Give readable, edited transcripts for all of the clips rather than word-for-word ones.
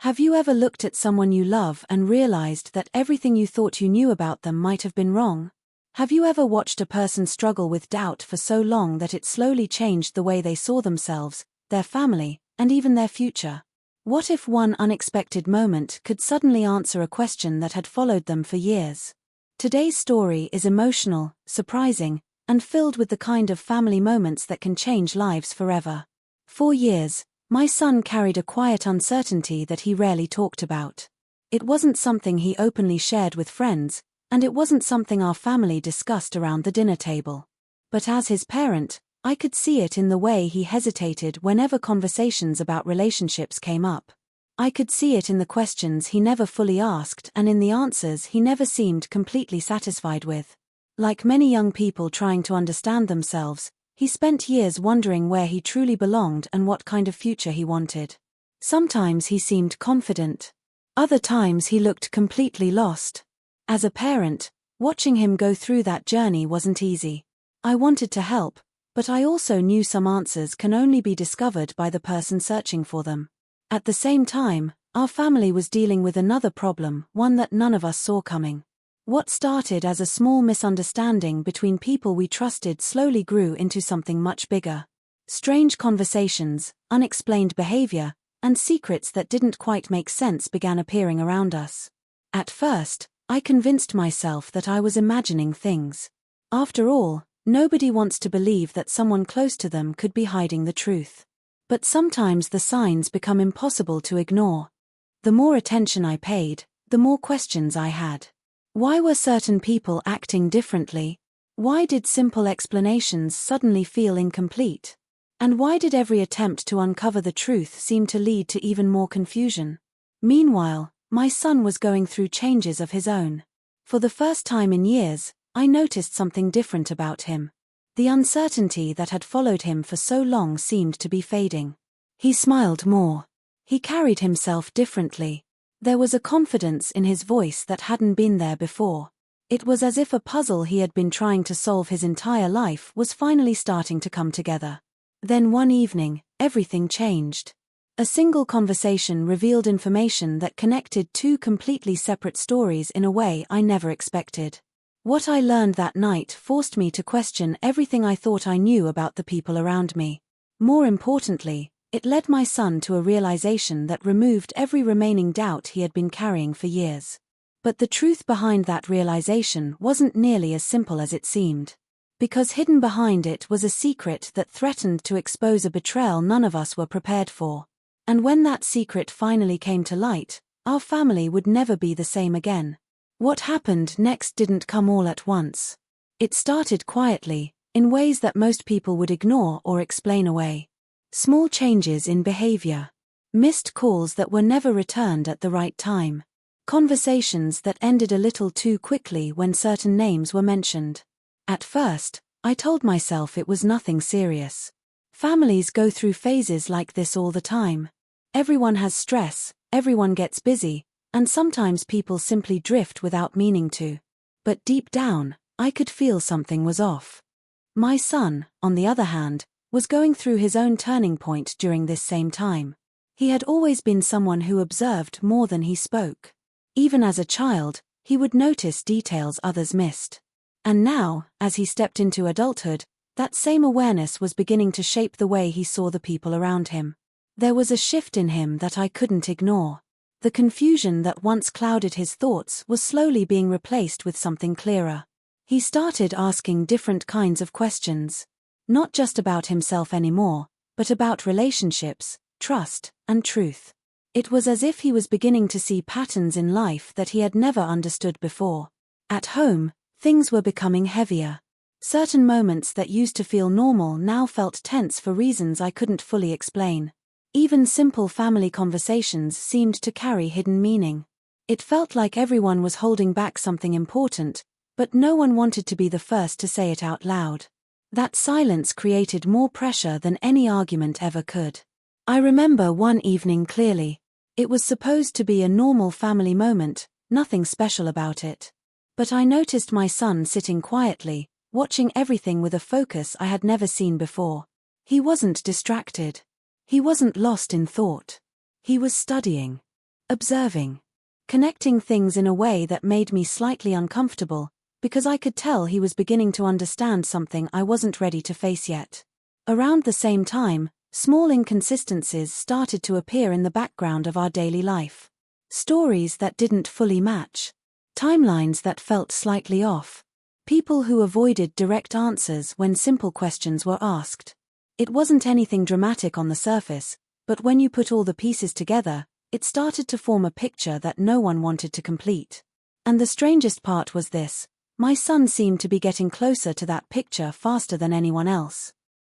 Have you ever looked at someone you love and realized that everything you thought you knew about them might have been wrong? Have you ever watched a person struggle with doubt for so long that it slowly changed the way they saw themselves, their family, and even their future? What if one unexpected moment could suddenly answer a question that had followed them for years? Today's story is emotional, surprising, and filled with the kind of family moments that can change lives forever. For years, my son carried a quiet uncertainty that he rarely talked about. It wasn't something he openly shared with friends, and it wasn't something our family discussed around the dinner table. But as his parent, I could see it in the way he hesitated whenever conversations about relationships came up. I could see it in the questions he never fully asked and in the answers he never seemed completely satisfied with. Like many young people trying to understand themselves, he spent years wondering where he truly belonged and what kind of future he wanted. Sometimes he seemed confident. Other times he looked completely lost. As a parent, watching him go through that journey wasn't easy. I wanted to help, but I also knew some answers can only be discovered by the person searching for them. At the same time, our family was dealing with another problem, one that none of us saw coming. What started as a small misunderstanding between people we trusted slowly grew into something much bigger. Strange conversations, unexplained behavior, and secrets that didn't quite make sense began appearing around us. At first, I convinced myself that I was imagining things. After all, nobody wants to believe that someone close to them could be hiding the truth. But sometimes the signs become impossible to ignore. The more attention I paid, the more questions I had. Why were certain people acting differently? Why did simple explanations suddenly feel incomplete? And why did every attempt to uncover the truth seem to lead to even more confusion? Meanwhile, my son was going through changes of his own. For the first time in years, I noticed something different about him. The uncertainty that had followed him for so long seemed to be fading. He smiled more. He carried himself differently. There was a confidence in his voice that hadn't been there before. It was as if a puzzle he had been trying to solve his entire life was finally starting to come together. Then one evening, everything changed. A single conversation revealed information that connected two completely separate stories in a way I never expected. What I learned that night forced me to question everything I thought I knew about the people around me. More importantly, it led my son to a realization that removed every remaining doubt he had been carrying for years. But the truth behind that realization wasn't nearly as simple as it seemed. Because hidden behind it was a secret that threatened to expose a betrayal none of us were prepared for. And when that secret finally came to light, our family would never be the same again. What happened next didn't come all at once. It started quietly, in ways that most people would ignore or explain away. Small changes in behavior. Missed calls that were never returned at the right time. Conversations that ended a little too quickly when certain names were mentioned. At first, I told myself it was nothing serious. Families go through phases like this all the time. Everyone has stress, everyone gets busy, and sometimes people simply drift without meaning to. But deep down, I could feel something was off. My son, on the other hand, was going through his own turning point during this same time. He had always been someone who observed more than he spoke. Even as a child, he would notice details others missed. And now, as he stepped into adulthood, that same awareness was beginning to shape the way he saw the people around him. There was a shift in him that I couldn't ignore. The confusion that once clouded his thoughts was slowly being replaced with something clearer. He started asking different kinds of questions. Not just about himself anymore, but about relationships, trust, and truth. It was as if he was beginning to see patterns in life that he had never understood before. At home, things were becoming heavier. Certain moments that used to feel normal now felt tense for reasons I couldn't fully explain. Even simple family conversations seemed to carry hidden meaning. It felt like everyone was holding back something important, but no one wanted to be the first to say it out loud. That silence created more pressure than any argument ever could. I remember one evening clearly. It was supposed to be a normal family moment, nothing special about it. But I noticed my son sitting quietly, watching everything with a focus I had never seen before. He wasn't distracted. He wasn't lost in thought. He was studying. observing, connecting things in a way that made me slightly uncomfortable, because I could tell he was beginning to understand something I wasn't ready to face yet. Around the same time, small inconsistencies started to appear in the background of our daily life. Stories that didn't fully match. Timelines that felt slightly off. People who avoided direct answers when simple questions were asked. It wasn't anything dramatic on the surface, but when you put all the pieces together, it started to form a picture that no one wanted to complete. And the strangest part was this: my son seemed to be getting closer to that picture faster than anyone else.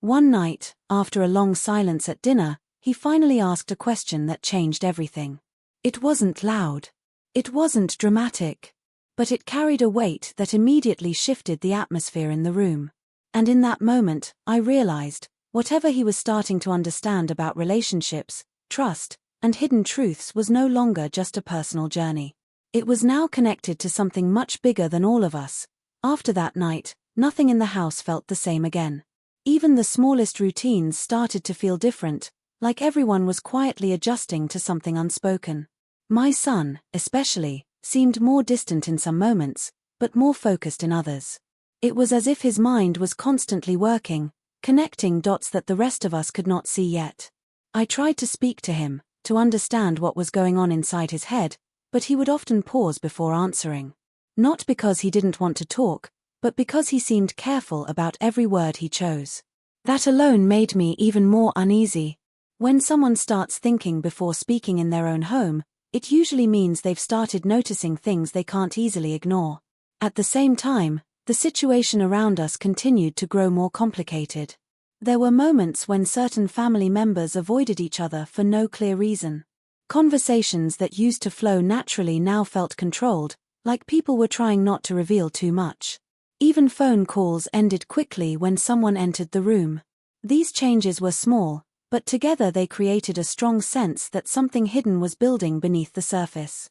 One night, after a long silence at dinner, he finally asked a question that changed everything. It wasn't loud. It wasn't dramatic. But it carried a weight that immediately shifted the atmosphere in the room. And in that moment, I realized, whatever he was starting to understand about relationships, trust, and hidden truths was no longer just a personal journey. It was now connected to something much bigger than all of us. After that night, nothing in the house felt the same again. Even the smallest routines started to feel different, like everyone was quietly adjusting to something unspoken. My son, especially, seemed more distant in some moments, but more focused in others. It was as if his mind was constantly working, connecting dots that the rest of us could not see yet. I tried to speak to him, to understand what was going on inside his head, but he would often pause before answering. Not because he didn't want to talk, but because he seemed careful about every word he chose. That alone made me even more uneasy. When someone starts thinking before speaking in their own home, it usually means they've started noticing things they can't easily ignore. At the same time, the situation around us continued to grow more complicated. There were moments when certain family members avoided each other for no clear reason. Conversations that used to flow naturally now felt controlled, like people were trying not to reveal too much. Even phone calls ended quickly when someone entered the room. These changes were small, but together they created a strong sense that something hidden was building beneath the surface.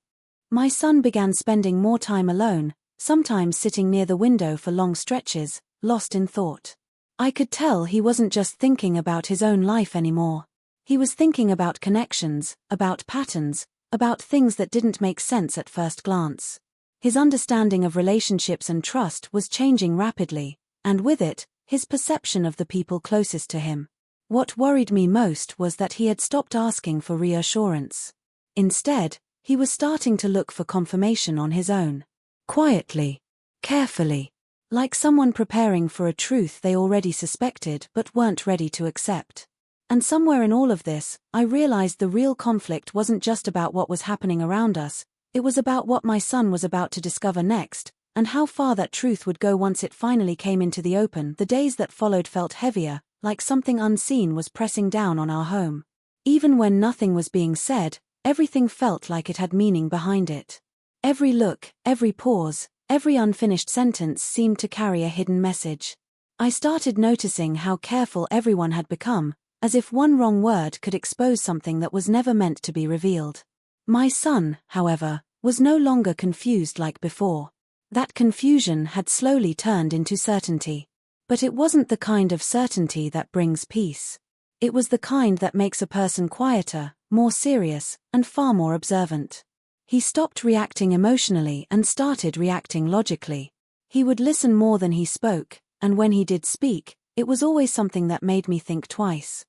My son began spending more time alone, sometimes sitting near the window for long stretches, lost in thought. I could tell he wasn't just thinking about his own life anymore. He was thinking about connections, about patterns, about things that didn't make sense at first glance. His understanding of relationships and trust was changing rapidly, and with it, his perception of the people closest to him. What worried me most was that he had stopped asking for reassurance. Instead, he was starting to look for confirmation on his own. Quietly, carefully, like someone preparing for a truth they already suspected but weren't ready to accept. And somewhere in all of this, I realized the real conflict wasn't just about what was happening around us, it was about what my son was about to discover next, and how far that truth would go once it finally came into the open. The days that followed felt heavier, like something unseen was pressing down on our home. Even when nothing was being said, everything felt like it had meaning behind it. Every look, every pause, every unfinished sentence seemed to carry a hidden message. I started noticing how careful everyone had become, as if one wrong word could expose something that was never meant to be revealed. My son, however, was no longer confused like before. That confusion had slowly turned into certainty. But it wasn't the kind of certainty that brings peace. It was the kind that makes a person quieter, more serious, and far more observant. He stopped reacting emotionally and started reacting logically. He would listen more than he spoke, and when he did speak, it was always something that made me think twice.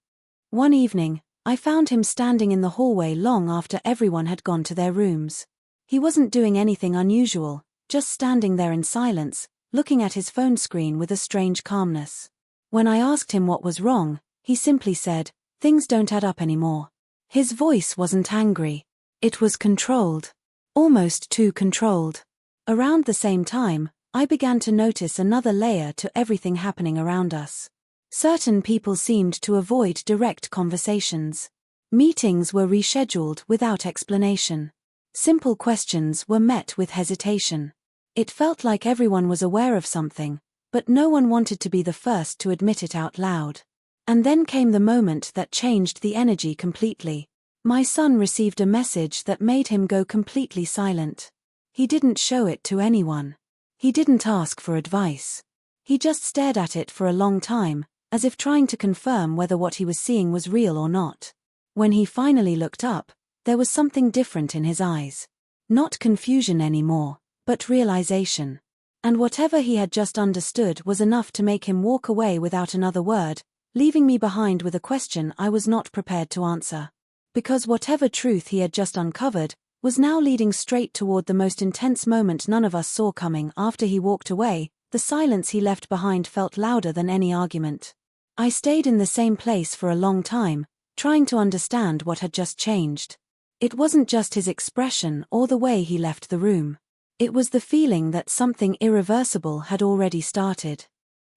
One evening, I found him standing in the hallway long after everyone had gone to their rooms. He wasn't doing anything unusual, just standing there in silence, looking at his phone screen with a strange calmness. When I asked him what was wrong, he simply said, "Things don't add up anymore." His voice wasn't angry. It was controlled. Almost too controlled. Around the same time, I began to notice another layer to everything happening around us. Certain people seemed to avoid direct conversations. Meetings were rescheduled without explanation. Simple questions were met with hesitation. It felt like everyone was aware of something, but no one wanted to be the first to admit it out loud. And then came the moment that changed the energy completely. My son received a message that made him go completely silent. He didn't show it to anyone. He didn't ask for advice. He just stared at it for a long time, as if trying to confirm whether what he was seeing was real or not. When he finally looked up, there was something different in his eyes. Not confusion anymore, but realization. And whatever he had just understood was enough to make him walk away without another word, leaving me behind with a question I was not prepared to answer. Because whatever truth he had just uncovered was now leading straight toward the most intense moment none of us saw coming. After he walked away, the silence he left behind felt louder than any argument. I stayed in the same place for a long time, trying to understand what had just changed. It wasn't just his expression or the way he left the room. It was the feeling that something irreversible had already started.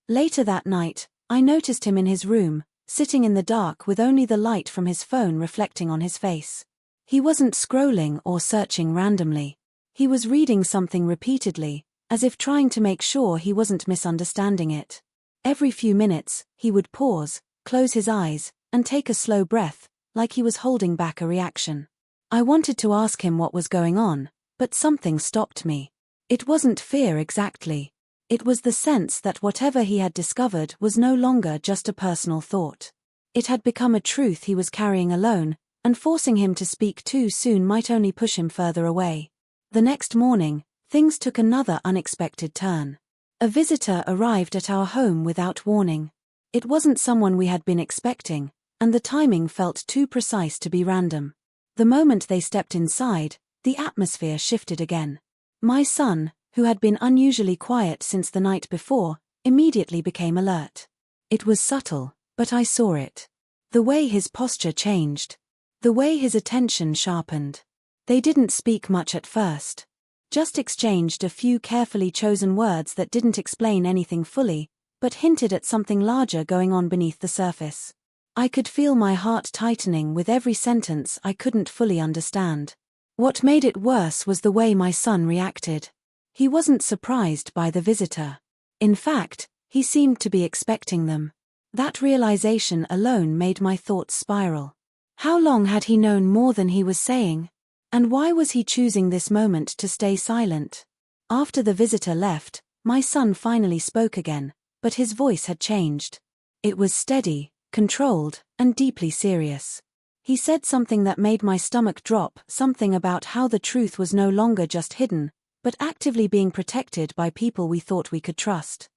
Later that night, I noticed him in his room, sitting in the dark with only the light from his phone reflecting on his face. He wasn't scrolling or searching randomly. He was reading something repeatedly, as if trying to make sure he wasn't misunderstanding it. Every few minutes, he would pause, close his eyes, and take a slow breath, like he was holding back a reaction. I wanted to ask him what was going on, but something stopped me. It wasn't fear exactly. It was the sense that whatever he had discovered was no longer just a personal thought. It had become a truth he was carrying alone, and forcing him to speak too soon might only push him further away. The next morning, things took another unexpected turn. A visitor arrived at our home without warning. It wasn't someone we had been expecting, and the timing felt too precise to be random. The moment they stepped inside, the atmosphere shifted again. My son, who had been unusually quiet since the night before, immediately became alert. It was subtle, but I saw it. The way his posture changed. The way his attention sharpened. They didn't speak much at first. Just exchanged a few carefully chosen words that didn't explain anything fully, but hinted at something larger going on beneath the surface. I could feel my heart tightening with every sentence I couldn't fully understand. What made it worse was the way my son reacted. He wasn't surprised by the visitor. In fact, he seemed to be expecting them. That realization alone made my thoughts spiral. How long had he known more than he was saying? And why was he choosing this moment to stay silent? After the visitor left, my son finally spoke again, but his voice had changed. It was steady, controlled, and deeply serious. He said something that made my stomach drop, something about how the truth was no longer just hidden, but actively being protected by people we thought we could trust.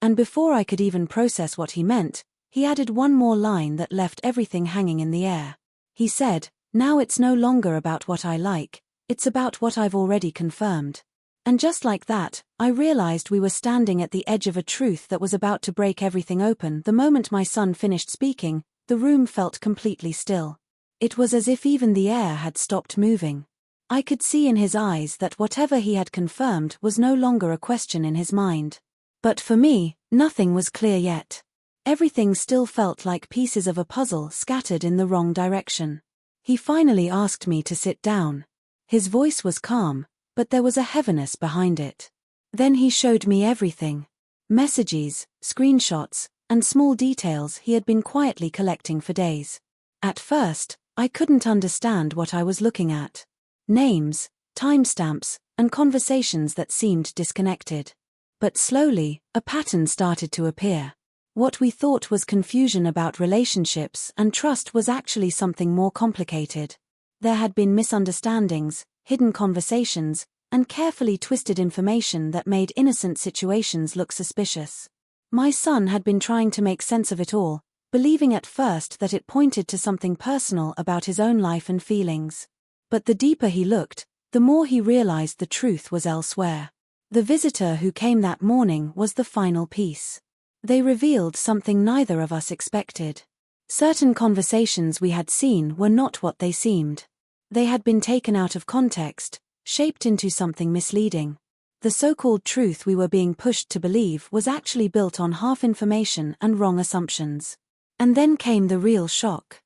And before I could even process what he meant, he added one more line that left everything hanging in the air. He said, "Now it's no longer about what I like, it's about what I've already confirmed." And just like that, I realized we were standing at the edge of a truth that was about to break everything open. The moment my son finished speaking, the room felt completely still. It was as if even the air had stopped moving. I could see in his eyes that whatever he had confirmed was no longer a question in his mind. But for me, nothing was clear yet. Everything still felt like pieces of a puzzle scattered in the wrong direction. He finally asked me to sit down. His voice was calm, but there was a heaviness behind it. Then he showed me everything. Messages, screenshots, and small details he had been quietly collecting for days. At first, I couldn't understand what I was looking at. Names, timestamps, and conversations that seemed disconnected. But slowly, a pattern started to appear. What we thought was confusion about relationships and trust was actually something more complicated. There had been misunderstandings, hidden conversations, and carefully twisted information that made innocent situations look suspicious. My son had been trying to make sense of it all, believing at first that it pointed to something personal about his own life and feelings. But the deeper he looked, the more he realized the truth was elsewhere. The visitor who came that morning was the final piece. They revealed something neither of us expected. Certain conversations we had seen were not what they seemed. They had been taken out of context, shaped into something misleading. The so-called truth we were being pushed to believe was actually built on half information and wrong assumptions. And then came the real shock.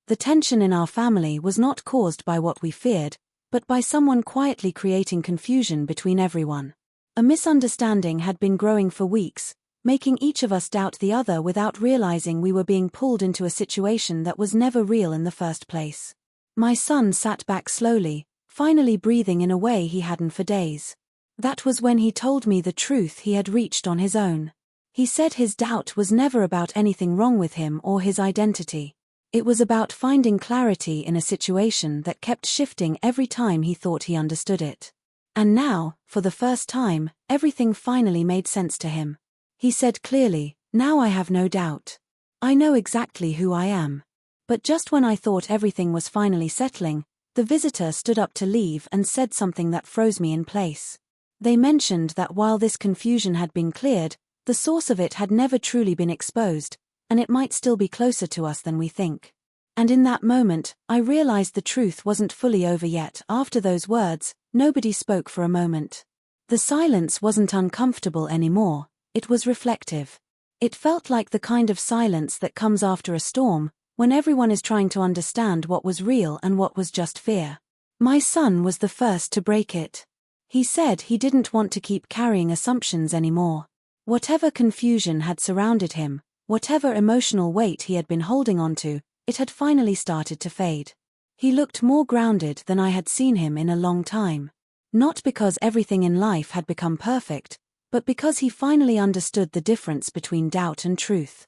The tension in our family was not caused by what we feared, but by someone quietly creating confusion between everyone. A misunderstanding had been growing for weeks, making each of us doubt the other without realizing we were being pulled into a situation that was never real in the first place. My son sat back slowly, finally breathing in a way he hadn't for days. That was when he told me the truth he had reached on his own. He said his doubt was never about anything wrong with him or his identity. It was about finding clarity in a situation that kept shifting every time he thought he understood it. And now, for the first time, everything finally made sense to him. He said clearly, "Now I have no doubt. I know exactly who I am." But just when I thought everything was finally settling, the visitor stood up to leave and said something that froze me in place. They mentioned that while this confusion had been cleared, the source of it had never truly been exposed, and it might still be closer to us than we think. And in that moment, I realized the truth wasn't fully over yet. After those words, nobody spoke for a moment. The silence wasn't uncomfortable anymore, it was reflective. It felt like the kind of silence that comes after a storm, when everyone is trying to understand what was real and what was just fear. My son was the first to break it. He said he didn't want to keep carrying assumptions anymore. Whatever confusion had surrounded him, whatever emotional weight he had been holding onto, it had finally started to fade. He looked more grounded than I had seen him in a long time. Not because everything in life had become perfect, but because he finally understood the difference between doubt and truth.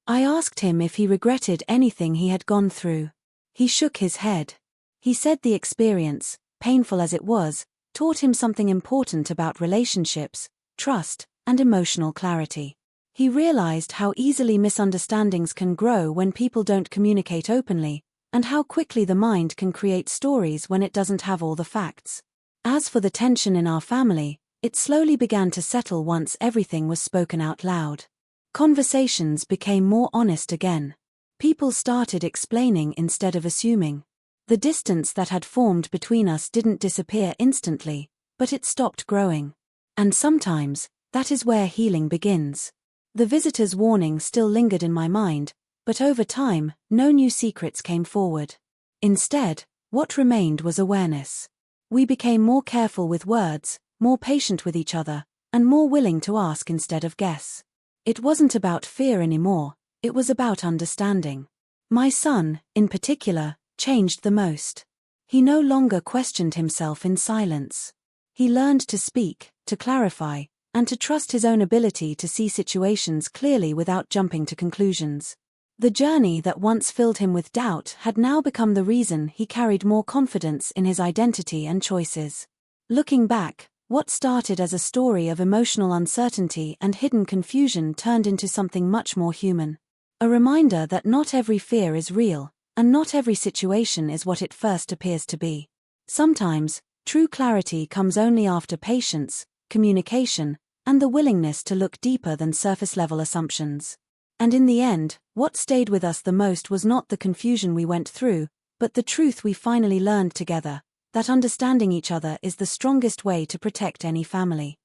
I asked him if he regretted anything he had gone through. He shook his head. He said the experience, painful as it was, taught him something important about relationships, trust, and emotional clarity. He realized how easily misunderstandings can grow when people don't communicate openly, and how quickly the mind can create stories when it doesn't have all the facts. As for the tension in our family, it slowly began to settle once everything was spoken out loud. Conversations became more honest again. People started explaining instead of assuming. The distance that had formed between us didn't disappear instantly, but it stopped growing. And sometimes, that is where healing begins. The visitor's warning still lingered in my mind, but over time, no new secrets came forward. Instead, what remained was awareness. We became more careful with words, more patient with each other, and more willing to ask instead of guess. It wasn't about fear anymore, it was about understanding. My son, in particular, changed the most. He no longer questioned himself in silence. He learned to speak, to clarify, and to trust his own ability to see situations clearly without jumping to conclusions. The journey that once filled him with doubt had now become the reason he carried more confidence in his identity and choices. Looking back, what started as a story of emotional uncertainty and hidden confusion turned into something much more human. A reminder that not every fear is real, and not every situation is what it first appears to be. Sometimes, true clarity comes only after patience, communication, and the willingness to look deeper than surface-level assumptions. And in the end, what stayed with us the most was not the confusion we went through, but the truth we finally learned together, that understanding each other is the strongest way to protect any family.